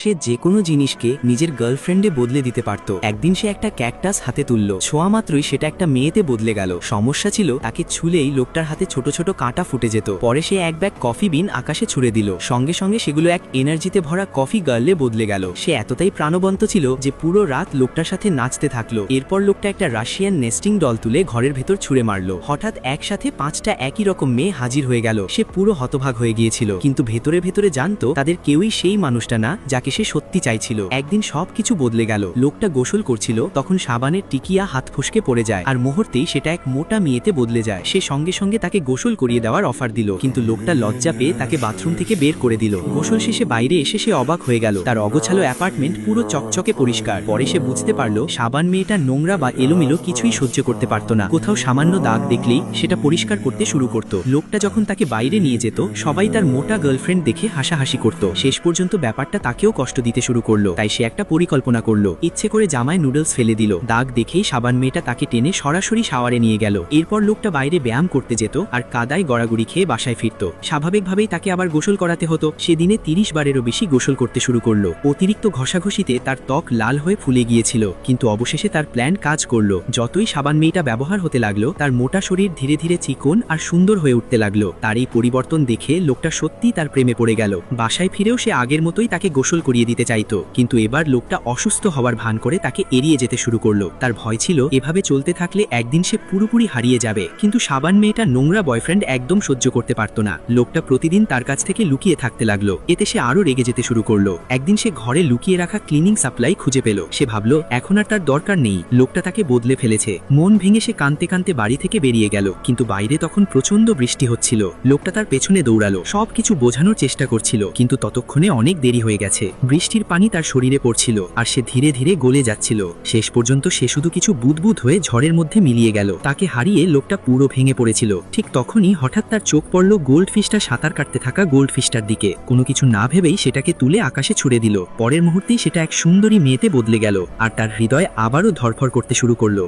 সে যে কোনো জিনিসকে নিজের গার্লফ্রেন্ডে বদলে দিতে পারত। একদিন সে একটা ক্যাকটাস হাতে তুলল, ছোঁয়া মাত্রই সেটা একটা মেয়েতে বদলে গেল। সমস্যা ছিল তাকে ছুলেই লোকটার হাতে ছোট ছোট কাঁটা ফুটে যেত। পরে সে এক ব্যাগ কফি বিন আকাশে ছুড়ে দিল, সঙ্গে সঙ্গে সেগুলো এক এনার্জিতে ভরা কফি গার্লে বদলে গেল। সে এতটাই প্রাণবন্ত ছিল যে পুরো রাত লোকটার সাথে নাচতে থাকলো। এরপর লোকটা একটা রাশিয়ান নেস্টিং ডল তুলে ঘরের ভেতর ছুঁড়ে মারল। হঠাৎ একসাথে 5টা একই রকম মেয়ে হাজির হয়ে গেল। সে পুরো হতভাগ হয়ে গিয়েছিল, কিন্তু ভেতরে ভেতরে জানতো তাদের কেউই সেই মানুষটা না যাকে সে সত্যি চাইছিল। একদিন সবকিছু বদলে গেল। লোকটা গোসল করছিল, তখন সাবানের টিকিয়া হাত ফসকে পড়ে যায়, আর মুহূর্তেই সেটা এক মোটা মেয়েতে বদলে যায়। সে সঙ্গে সঙ্গে তাকে গোসল করিয়ে দেওয়ার অফার দিল, কিন্তু লোকটা লজ্জা পেয়ে তাকে বাথরুম থেকে বের করে দিল। গোসল শেষে বাইরে এসে সে অবাক হয়ে গেল। তার অগোছালো অ্যাপার্টমেন্ট পুরো চকচকে পরিষ্কার। পরে সে বুঝতে পারলো সাবান মেয়েটা নোংরা বা এলোমেলো কিছুই সহ্য করতে পারত না। কোথাও সামান্য দাগ দেখলেই সেটা পরিষ্কার করতে শুরু করত। লোকটা যখন তাকে বাইরে নিয়ে যেত, সবাই তার মোটা গার্লফ্রেন্ড দেখে হাসাহাসি করত। শেষ পর্যন্ত ব্যাপারটা তাকেও কষ্ট দিতে শুরু করলো। তাই সে একটা পরিকল্পনা করলো, ইচ্ছে করে জামায় নুডলস ফেলে দিল। দাগ দেখেই সাবান মেয়েটা তাকে টেনে সরাসরি শাওয়ারে নিয়ে গেল। এরপর লোকটা বাইরে ব্যায়াম করতে যেত আর কাদায় গড়াগড়ি খেয়ে বাসায় ফিরত। স্বাভাবিকভাবেই তাকে আবার গোসল করাতে হতো। সেদিনে 30 বারেরও বেশি গোসল করতে শুরু করলো। অতিরিক্ত ঘষাঘষিতে তার ত্বক লাল হয়ে ফুলে গিয়েছিল, কিন্তু অবশেষে তার প্ল্যান কাজ করলো। যতই সাবান মেয়েটা ব্যবহার হতে লাগলো, তার মোটা শরীর ধীরে ধীরে চিকন আর সুন্দর হয়ে উঠতে লাগলো। তার এই পরিবর্তন দেখে লোকটা সত্যিই তার প্রেমে পড়ে গেল। বাসায় ফিরেও সে আগের মতোই তাকে গোসল করিয়ে দিতে চাইতো, কিন্তু এবার লোকটা অসুস্থ হওয়ার ভান করে তাকে এড়িয়ে যেতে শুরু করলো। তার ভয় ছিল এভাবে চলতে থাকলে একদিন সে পুরোপুরি হারিয়ে যাবে। কিন্তু সাবান মেয়েটা নোংরা বয়ফ্রেন্ড একদম সহ্য করতে পারত না। লোকটা প্রতিদিন তার কাছ থেকে লুকিয়ে থাকতে লাগলো। এতে সে আরো রেগে যেতে শুরু করলো। একদিন সে ঘরে লুকিয়ে রাখা ক্লিনিং সাপ্লাই খুঁজে পেল। সে ভাবলো এখন আর তার দরকার নেই, লোকটা তাকে বদলে ফেলেছে। মন ভেঙে সে কাঁদতে কাঁদতে বাড়ি থেকে বেরিয়ে গেল, কিন্তু বাইরে তখন প্রচন্ড বৃষ্টি হচ্ছিল। লোকটা তার পেছনে দৌড়ালো, সবকিছু বোঝানোর চেষ্টা করছিল, কিন্তু ততক্ষণে অনেক দেরি হয়ে গেছে। বৃষ্টির পানি তার শরীরে পড়ছিল আর সে ধীরে ধীরে গলে যাচ্ছিল। শেষ পর্যন্ত সে শুধু কিছু বুদবুদ হয়ে ঝড়ের মধ্যে মিলিয়ে গেল। তাকে হারিয়ে লোকটা পুরো ভেঙে পড়েছিল। ঠিক তখনই হঠাৎ তার চোখ পড়ল গোল্ড ফিশটা সাঁতার কাটতে থাকা গোল্ড ফিশটার দিকে। কোনো কিছু না ভেবেই সেটাকে তুলে আকাশে ছুড়ে দিল। পরের মুহূর্তেই সেটা এক সুন্দরী মেয়েতে বদলে গেল, আর তার হৃদয় আবারও ধড়ফড় করতে শুরু করলো।